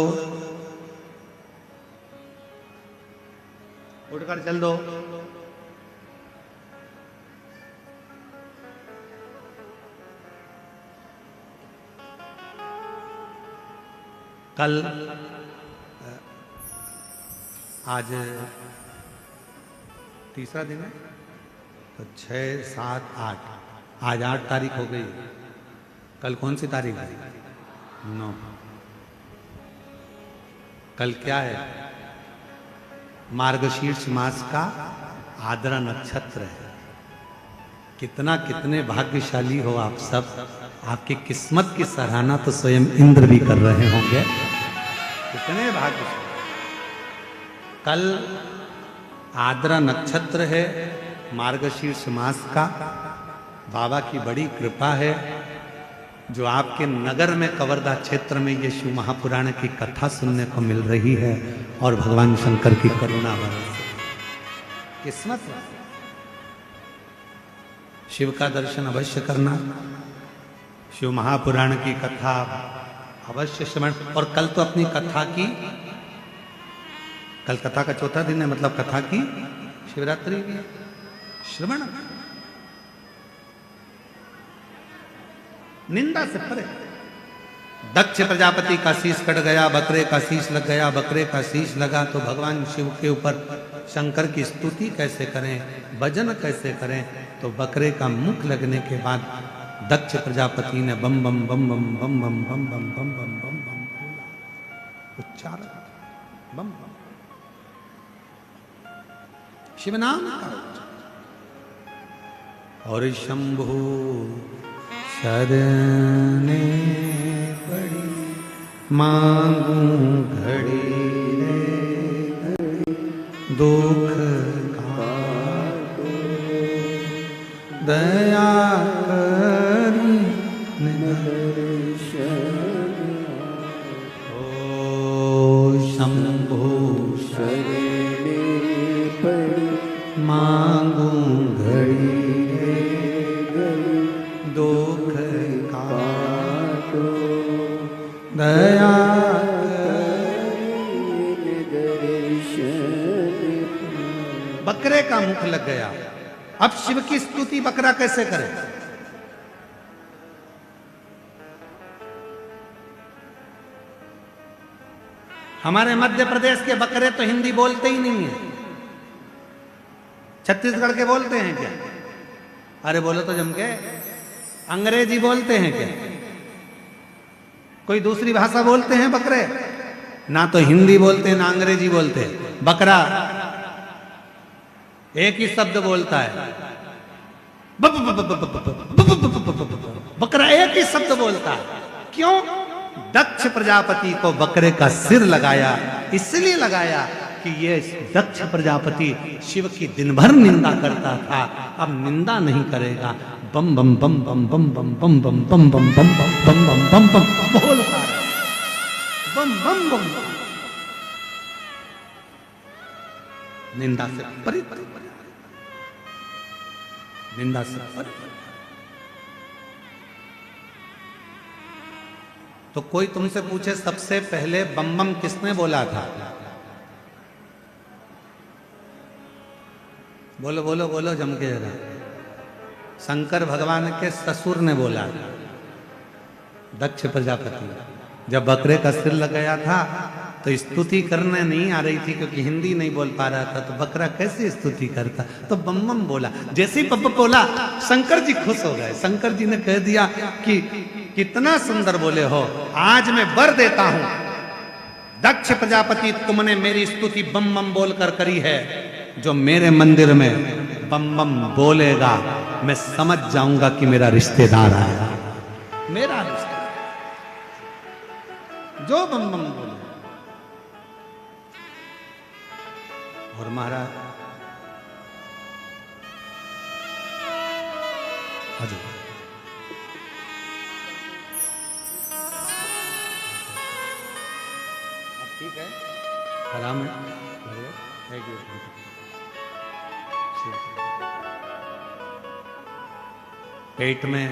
उठकर चल दो। कल आज तीसरा दिन है, तो 6, 7, 8, आज 8 तारीख हो गई। कल कौन सी तारीख है? 9। कल क्या है? मार्गशीर्ष मास का आद्रा नक्षत्र है। कितने भाग्यशाली हो आप सब, आपकी किस्मत की सराहना तो स्वयं इंद्र भी कर रहे होंगे। कितने भाग्यशाली। कल आद्रा नक्षत्र है, मार्गशीर्ष मास का। बाबा की बड़ी कृपा है जो आपके नगर में, कवर्धा क्षेत्र में ये शिव महापुराण की कथा सुनने को मिल रही है, और भगवान शंकर की करुणा बरस। किस्मत है। शिव का दर्शन अवश्य करना, शिव महापुराण की कथा अवश्य श्रवण। और कल तो अपनी कथा की, कल कथा का चौथा दिन है, मतलब कथा की शिवरात्रि की श्रवण। निंदा से परे। दक्ष प्रजापति का शीश कट गया, बकरे का शीश लग गया, बकरे का शीश लगा तो भगवान शिव के ऊपर शंकर की स्तुति कैसे करें, भजन कैसे करें। तो बकरे का मुख लगने के बाद दक्ष प्रजापति ने बम बम बम बम बम बम बम बम बम बम बम बम उच्चारण, बम बम शिव नाम का। और शंभु शरणे पड़ी, मांगू घड़ी रे दुख काटो, दया करी ओ शंभु शरणे पड़ी, मांगू घड़ी दुख काटो, दया बकरे का मुख लग गया। अब शिव की स्तुति बकरा कैसे करे? हमारे मध्य प्रदेश के बकरे तो हिंदी बोलते ही नहीं है। छत्तीसगढ़ के बोलते हैं क्या? अरे बोलो तो जम के। अंग्रेजी बोलते हैं क्या? कोई दूसरी भाषा बोलते हैं बकरे? ना तो हिंदी बोलते ना अंग्रेजी बोलते। बकरा एक ही शब्द बोलता है, बकरा एक ही शब्द बोलता है। क्यों? दक्ष प्रजापति को बकरे का सिर लगाया, इसलिए लगाया कि ये दक्ष प्रजापति शिव की दिन भर निंदा करता था, अब निंदा नहीं करेगा। बम बम बम बम बम बम बम बम बम बम बम बम बम बम बम बोलता है, बम बम बम। निंदा से परे, निंदा से परे। तो कोई तुमसे पूछे सबसे पहले बम बम किसने बोला था? बोलो बोलो बोलो जम के जरा। शंकर भगवान के ससुर ने बोला, दक्ष प्रजापति। जब बकरे का सिर लगाया था तो स्तुति करने नहीं आ रही थी, क्योंकि हिंदी नहीं बोल पा रहा था, तो बकरा कैसे स्तुति करता? तो बम बम बोला। जैसे ही बम बोला शंकर जी खुश हो गए। शंकर जी ने कह दिया कि कितना सुंदर बोले हो, आज मैं वर देता हूं, दक्ष प्रजापति तुमने मेरी स्तुति बम बम बोलकर करी है, जो मेरे मंदिर में बम बम बोलेगा मैं समझ जाऊंगा कि मेरा रिश्तेदार आया, मेरा रिश्तेदार जो बम बम बोले। और महाराज हजूर ठीक है, आराम है। पेट में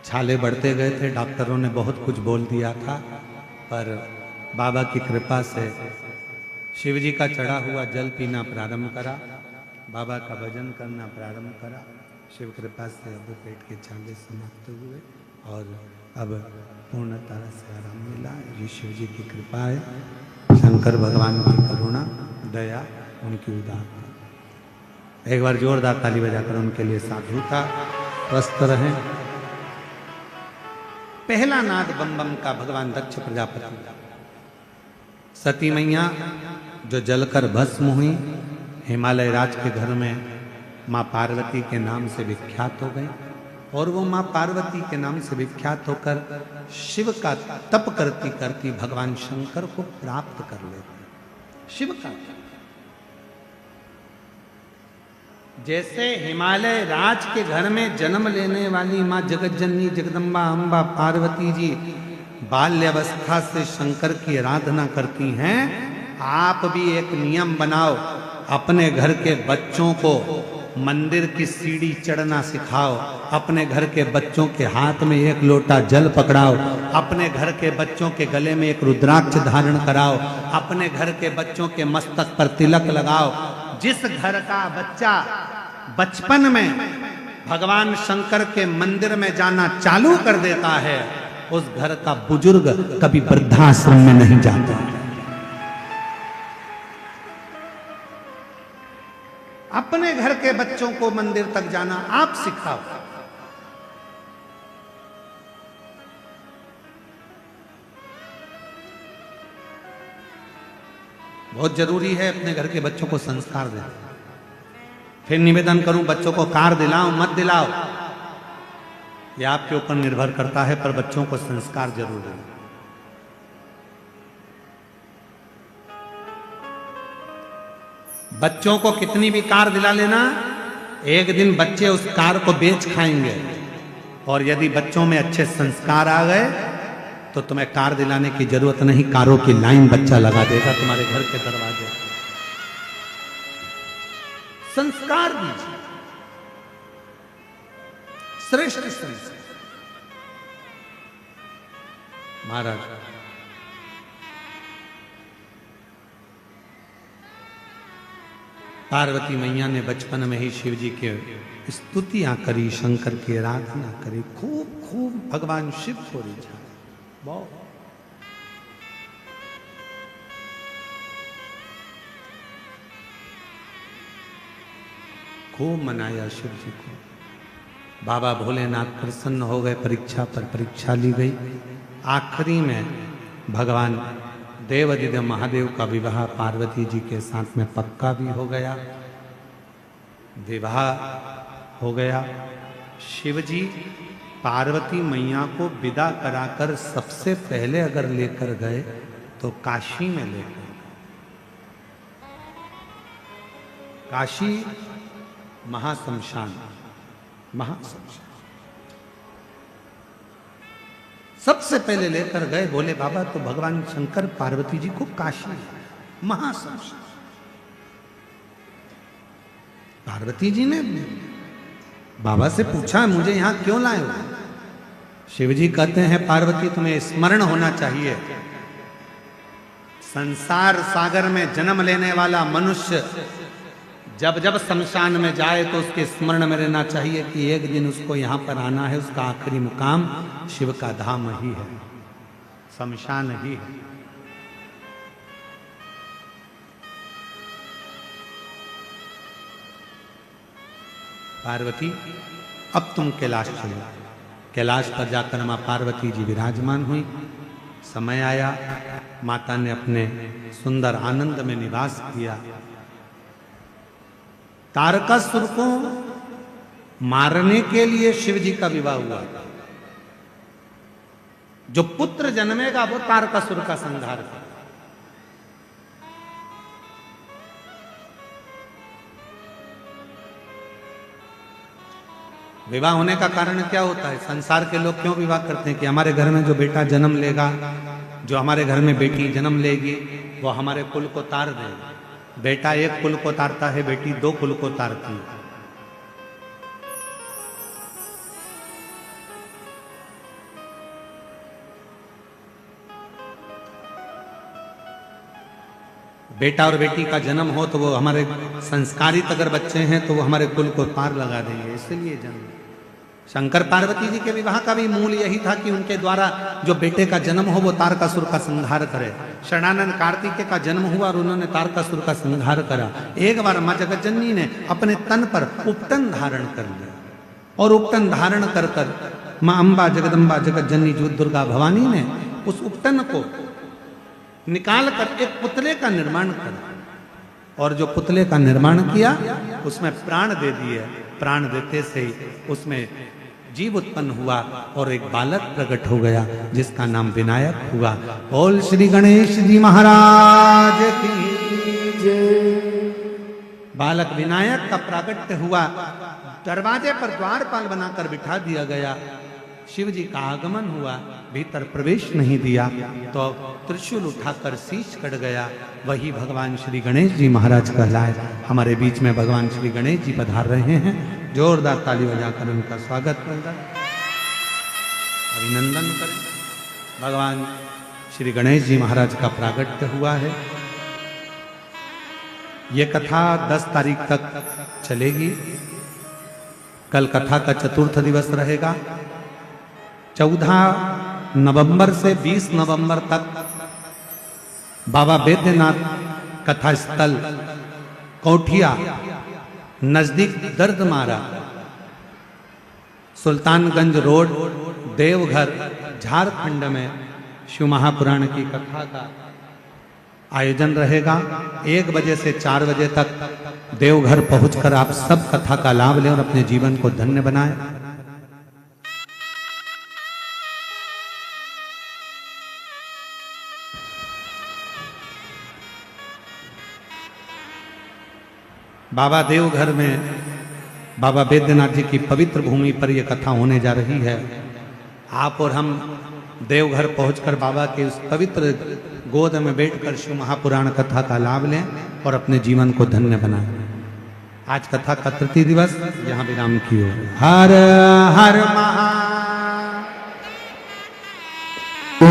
छाले बढ़ते गए थे, डॉक्टरों ने बहुत कुछ बोल दिया था, पर बाबा की कृपा से शिव जी का चढ़ा हुआ जल पीना प्रारंभ करा, बाबा का भजन करना प्रारंभ करा। शिव कृपा से अब पेट के छाले समाप्त हुए और अब पूर्ण तरह से आराम मिला। ये शिव जी की कृपा है, शंकर भगवान की करुणा, दया, उनकी उदारता। एक बार जोरदार ताली बजाकर उनके लिए साधुता। स्वस्थ रहें। पहला नाद बम बम का भगवान दक्ष प्रजापति। सती मैया जो जलकर भस्म हुई, हिमालय राज के घर में माँ पार्वती के नाम से विख्यात हो गई, और वो माँ पार्वती के नाम से विख्यात होकर शिव का तप करती करती भगवान शंकर को प्राप्त कर लेती। शिव का जैसे हिमालय राज के घर में जन्म लेने वाली माँ जगतजननी जगदम्बा अम्बा पार्वती जी बाल्यावस्था से शंकर की आराधना करती हैं, आप भी एक नियम बनाओ, अपने घर के बच्चों को मंदिर की सीढ़ी चढ़ना सिखाओ, अपने घर के बच्चों के हाथ में एक लोटा जल पकड़ाओ, अपने घर के बच्चों के गले में एक रुद्राक्ष धारण कराओ, अपने घर के बच्चों के मस्तक पर तिलक लगाओ। जिस घर का बच्चा बचपन में भगवान शंकर के मंदिर में जाना चालू कर देता है, उस घर का बुजुर्ग कभी वृद्धाश्रम में नहीं जाता। अपने घर के बच्चों को मंदिर तक जाना आप सिखाओ। बहुत जरूरी है अपने घर के बच्चों को संस्कार देना। फिर निवेदन करूं, बच्चों को कार दिलाओ मत दिलाओ, यह आपके ऊपर निर्भर करता है, पर बच्चों को संस्कार जरूर देना। बच्चों को कितनी भी कार दिला लेना, एक दिन बच्चे उस कार को बेच खाएंगे, और यदि बच्चों में अच्छे संस्कार आ गए तो तुम्हें कार दिलाने की जरूरत नहीं, कारों की लाइन बच्चा लगा देगा तुम्हारे घर के दरवाजे। संस्कार दीजिए, श्रेष्ठ संस्कार। महाराज पार्वती मैया ने बचपन में ही शिव जी के स्तुतियां करी, शंकर की आराधना करी, खूब खूब भगवान शिव को रिझा। खूब मनाया शिव जी को। बाबा भोलेनाथ प्रसन्न हो गए, परीक्षा पर परीक्षा ली गई। आखिरी में भगवान देवाधिदेव महादेव का विवाह पार्वती जी के साथ में पक्का भी हो गया, विवाह हो गया। शिव जी पार्वती मैया को विदा कराकर सबसे पहले अगर लेकर गए तो काशी में लेकर गए। काशी महाशमशान, महाशमशान सबसे पहले लेकर गए। बोले बाबा तो भगवान शंकर पार्वती जी को काशी महाशमशान। पार्वती जी ने बाबा से पूछा मुझे यहां क्यों लाए हो? शिव जी कहते हैं पार्वती तुम्हें स्मरण होना चाहिए, संसार सागर में जन्म लेने वाला मनुष्य जब जब शमशान में जाए तो उसके स्मरण में रहना चाहिए कि एक दिन उसको यहां पर आना है। उसका आखिरी मुकाम शिव का धाम ही है, शमशान ही है। पार्वती अब तुम कैलाश चलो। कैलाश पर जाकर मां पार्वती जी विराजमान हुई। समय आया, माता ने अपने सुंदर आनंद में निवास किया। तारकासुर को मारने के लिए शिव जी का विवाह हुआ। जो पुत्र जन्मेगा वो तारकासुर का संहार करेगा। विवाह होने का कारण क्या होता है? संसार के लोग क्यों विवाह करते हैं कि हमारे घर में जो बेटा जन्म लेगा, जो हमारे घर में बेटी जन्म लेगी, वो हमारे कुल को तार देगा। बेटा एक कुल को तारता है, बेटी दो कुल को तारती है। बेटा और बेटी का जन्म हो तो वो हमारे संस्कारित अगर बच्चे हैं तो वो हमारे कुल को पार लगा देंगे, इसलिए जन्म। शंकर पार्वती जी के विवाह का भी मूल यही था कि उनके द्वारा जो बेटे का जन्म हो वो तारकासुर का संहार करे। शरणानंद कार्तिकेय का जन्म हुआ और उन्होंने तारकासुर का संहार करा। एक बार मां जगतजननी ने अपने तन पर उपटन धारण कर लिया और उपटन धारण कर कर मां अंबा जगदम्बा जगतजननी जो दुर्गा भवानी ने उस उपटन को निकाल कर एक पुतले का निर्माण करा और जो पुतले का निर्माण किया उसमें प्राण दे दिए। प्राण देते से उसमें जीव उत्पन्न हुआ और एक बालक प्रकट हो गया जिसका नाम विनायक हुआ। बोल श्री गणेश जी महाराज की जय। बालक विनायक का प्राकट्य हुआ। दरवाजे पर द्वारपाल बनाकर बिठा दिया गया। शिव जी का आगमन हुआ, भीतर प्रवेश नहीं दिया तो त्रिशूल उठाकर शीश कट गया। वही भगवान श्री गणेश जी महाराज कहलाए। हमारे बीच में भगवान श्री गणेश जी पधार रहे हैं। जोरदार ताली बजाकर उनका स्वागत करें, अभिनंदन करें। भगवान श्री गणेश जी महाराज का प्रागट्य हुआ है। ये कथा 10 तारीख तक चलेगी। कल कथा का चतुर्थ दिवस रहेगा। 14 नवंबर से 20 नवंबर तक बाबा बैद्यनाथ कथा स्थल कोठिया नजदीक दर्दमारा सुल्तानगंज रोड देवघर झारखंड में शिव महापुराण की कथा का आयोजन रहेगा। 1 बजे से 4 बजे तक देवघर पहुंचकर आप सब कथा का लाभ लें और अपने जीवन को धन्य बनाएं। बाबा देवघर में बाबा बैद्यनाथ जी की पवित्र भूमि पर यह कथा होने जा रही है। आप और हम देवघर पहुंचकर बाबा के उस पवित्र गोद में बैठकर शिव महापुराण कथा का लाभ लें और अपने जीवन को धन्य बनाएं। आज कथा का तृतीय दिवस यहाँ विराम की ओर। हर हर महा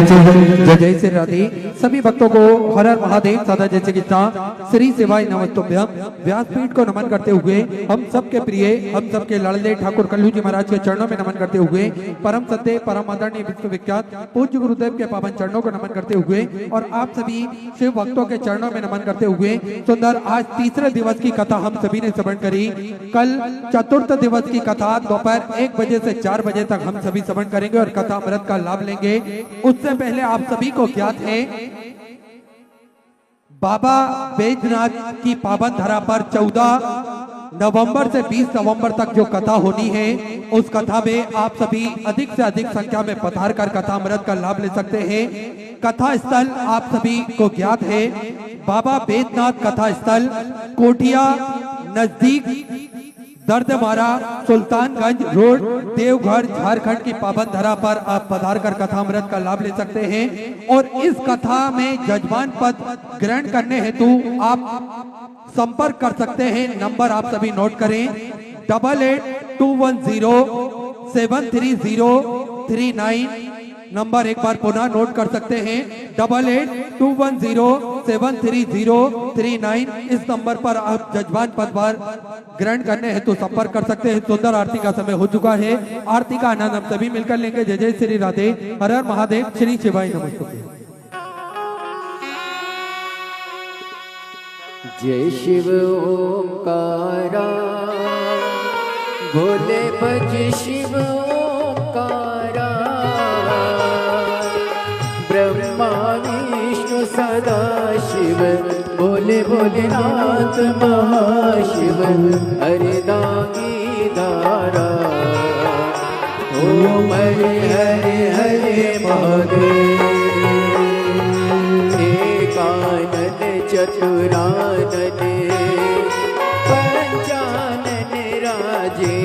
जय जय श्री राधे। सभी भक्तों को हर हर महादेव सदा जय श्री कृष्ण श्री शिवाय नमस्तुभ्यम। व्यासपीठ को नमन करते हुए हम सबके प्रिय हम सबके लाडले ठाकुर कल्लू जी महाराज के चरणों में नमन करते हुए परम सत्य परम आदरणीय विश्वविख्यात पूज्य गुरुदेव के पावन चरणों को नमन करते हुए और आप सभी शिव भक्तों के चरणों में नमन करते हुए सुंदर आज तीसरे दिवस की कथा हम सभी ने श्रवण करी। कल चतुर्थ दिवस की कथा दोपहर 1 बजे से 4 बजे तक हम सभी श्रवण करेंगे और कथा अमृत का लाभ लेंगे। उससे पहले आप सभी को ज्ञात है बाबा बैजनाथ की पावन धरा पर 14 नवंबर से 20 नवंबर तक जो कथा होनी है उस कथा में आप सभी अधिक से अधिक संख्या में पधार कर कथा अमृत का लाभ ले सकते हैं। कथा स्थल आप सभी को ज्ञात है बाबा बैजनाथ कथा स्थल कोटिया नजदीक दर्दमारा सुल्तानगंज रोड देवघर झारखंड की पावन धरा पर आप पधार कर कथा अमृत का लाभ ले सकते हैं। और इस कथा में जजमान पद ग्रहण करने हेतु आप संपर्क कर सकते हैं। नंबर आप सभी नोट करें 8821073039। नंबर एक बार पुनः नोट कर सकते हैं 8821073039। इस नंबर पर आप जजमान पदभार ग्रहण करने हेतु संपर्क कर सकते हैं। सुंदर आरती का समय हो चुका है। आरती का आनंद हम सभी मिलकर लेंगे। जय जय श्री राधे। हर हर महादेव। श्री शिवाय नमस्तुभ्यं। जय शिव ओंकारा भोले भज शिव ओंकारा ब्रह्मा विष्णु सदा शिव भोले भोलेनाथ महाशिव हरिदागी धारा ओम हरे हरे हरे महादेव एकानन चतुरानन पंचानन राजे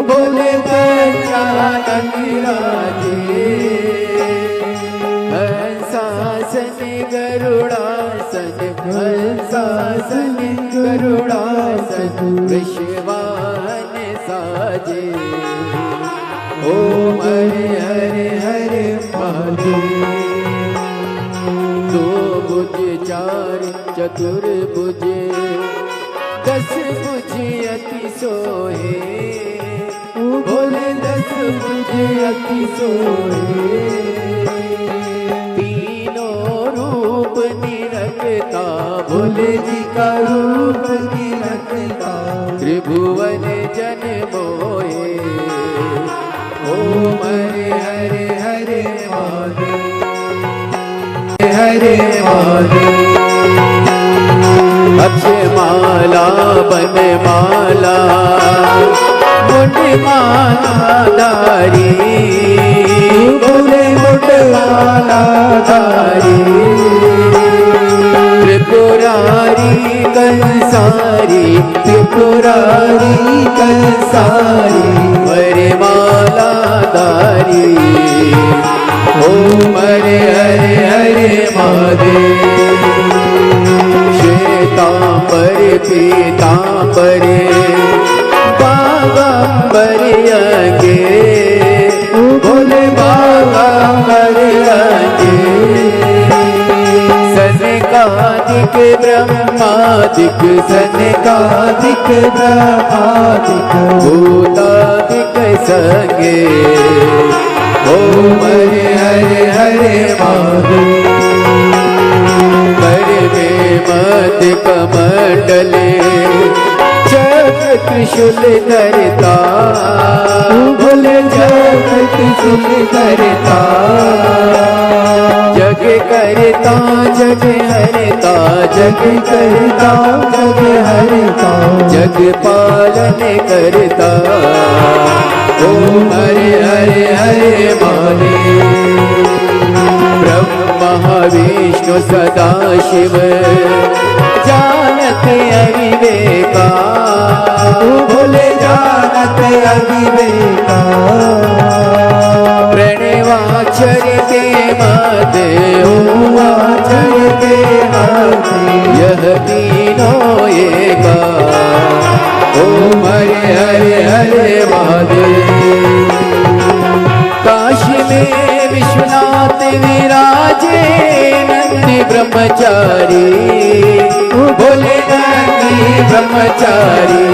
बोले पंचानन राजे हंसासन गरुड़ासन हंसासन गरुड़ासन विश्वान साजे ओम हरे हरे हरे महादेव। दो भुज चार चतुर्भुज 10 भुज अति सोहे बोले 10 भुज अति सोहे तीनों रूप निरखता भोले जी का रूप निरखता त्रिभुवन जन मोहे ओम हरे हरे हरे महादेव हरे महादेव। अक्षमाला बनमाला मुंडमाला धारी बोले मुंडमाला धारी त्रिपुरारी कंसारी त्रिपुरारी कंसारी वरमाला धारी ओम हरे हरे हरे महादेव। श्वेतांबर पीतांबर बागांबर अंगे बोले बागांबर अंगे सनकादिक ब्रह्मादिक सनकादिक ब्रह्मादिक भूतादिक संगे ओम हरे हरे हरे महादेव। करवे मध्य कमंडले चक्र त्रिशूल धरता बोले चक्र त्रिशूल धरता जग करता जग हरता जग करता जग हरता जग पालन करता ओम हरे हरे हरे महादेव। ब्रह्मा विष्णु सदा शिव जानत अविवेका भोले जानत अविवेका प्रणवाक्षर के माते ओवाक्षर के माते यह तीनों एका ओम हरे हरे हरे महादेव। काशी में विश्वनाथ विराजे नंदी ब्रह्मचारी, बोले नंदी ब्रह्मचारी।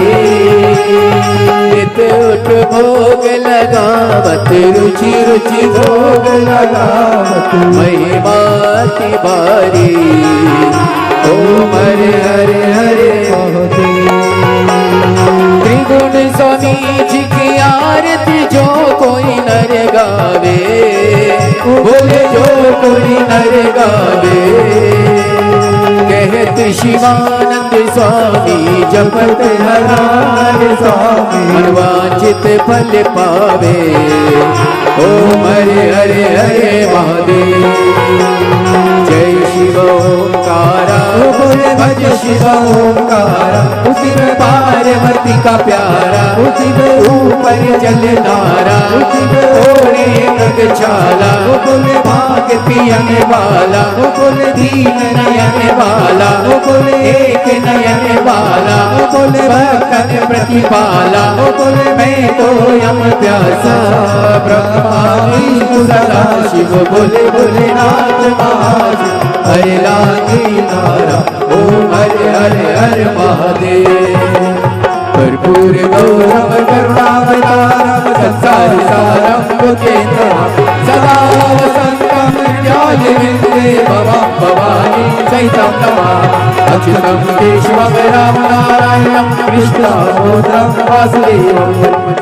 नित उठ भोग लगावत रुचि रुचि भोग लगावत महिमा की बारी। ओम हरे हरे हरे त्रिगुण स्वामी जी की आरती जो कोई नर गावे, बोले जो कोई नर गावे। कहत शिवानंद स्वामी जपत हरार स्वामी, मनवांचित फल पावे। ओम हरे हरे हरे महादेव। जय शिव ओंकारा, भज शिव ओंकारा। उसी में पार्वती का प्यारा, उसी में ऊपर जल नारा, उसी में ओढ़े मृगशाला। वो बोले भाग पियने वाला, वो बोले दीन नयन वाला, वो बोले एक नयन वाला, वो बोले भक्तन प्रतिपाला। वो बोले मैं तो यम प्यासा ब्रह्मा विष्णु सदा शिव। बोले बोले नाथ महादेव हरे लागी नारा। ओम हरे हरे हरे महादेव। कर्पूर गौरव करुणावतारम संसार सारम भूतेन्द्रम सदा वसंतम ध्यायेन्द्रे भवं भवानी सहितं नमामि। अच्युतं केशवं राम नारायणं कृष्णं वासुदेवं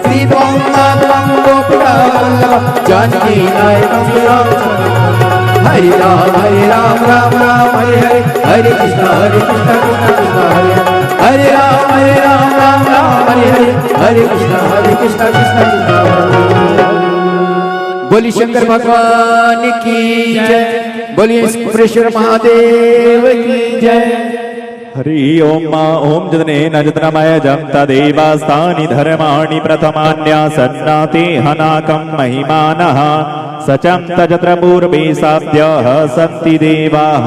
श्रीत्वं माधवं गोपिकावल्लभं जानकी नायकं श्रीरामचन्द्रं। हरे राम राम राम हरे हरे, हरे कृष्ण कृष्ण कृष्ण हरे राम राम हरे हरे, हरे कृष्ण कृष्ण कृष्ण हरे। बोली शंकर भगवान की जय, बोलिए सुरेश्वर महादेव की जय। हरि ओम ओम जतनेन जतनमयजं तदेवास्तानि धर्माणि प्रथमान्यासन्नाते हनाकं महिमानः सचं तजत्र पूर्वे साभ्यः सन्ति देवाः।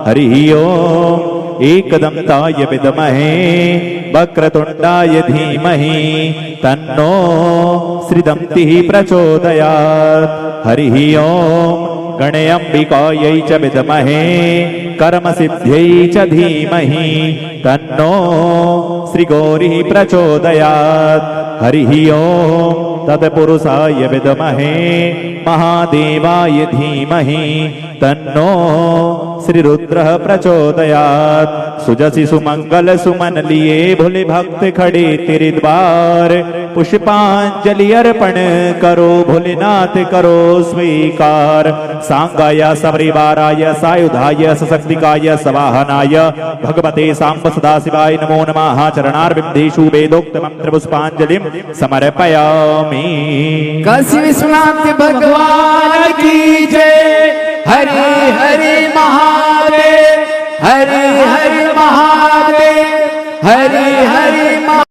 हरि ओम एकदन्ताय विद्महे वक्रतुण्डाय धीमहि तन्नो श्रीदन्तिः प्रचोदयात्। हरि ओम गणेऽम्बिकायै च विद्महे कर्मसिद्ध्यै च धीमहि तन्नो श्रीगौरिः प्रचोदयात्। हरि ओम तत्पुरुषाय विद्महे महादेवाय धीमहि तन्नो श्रीरुद्रः प्रचोदयात्। सुजसि सुमंगल सुमन लिए भोले भक्त खड़े तेरे द्वार, पुष्पांजलि अर्पण करो भोलेनाथ करो स्वीकार। सांगाय सपरिवाराय सायुधाय सशक्तिकाय सवाहनाय भगवते सांब सदाशिवाय नमो नमः। चरणारविंदेषु वेदोक्त मंत्र पुष्पांजलिं समर्पयामि। काशी विश्वनाथ भगवान की जय। हरे हरे महादेव, हरे हरे महादेव, हरे हरे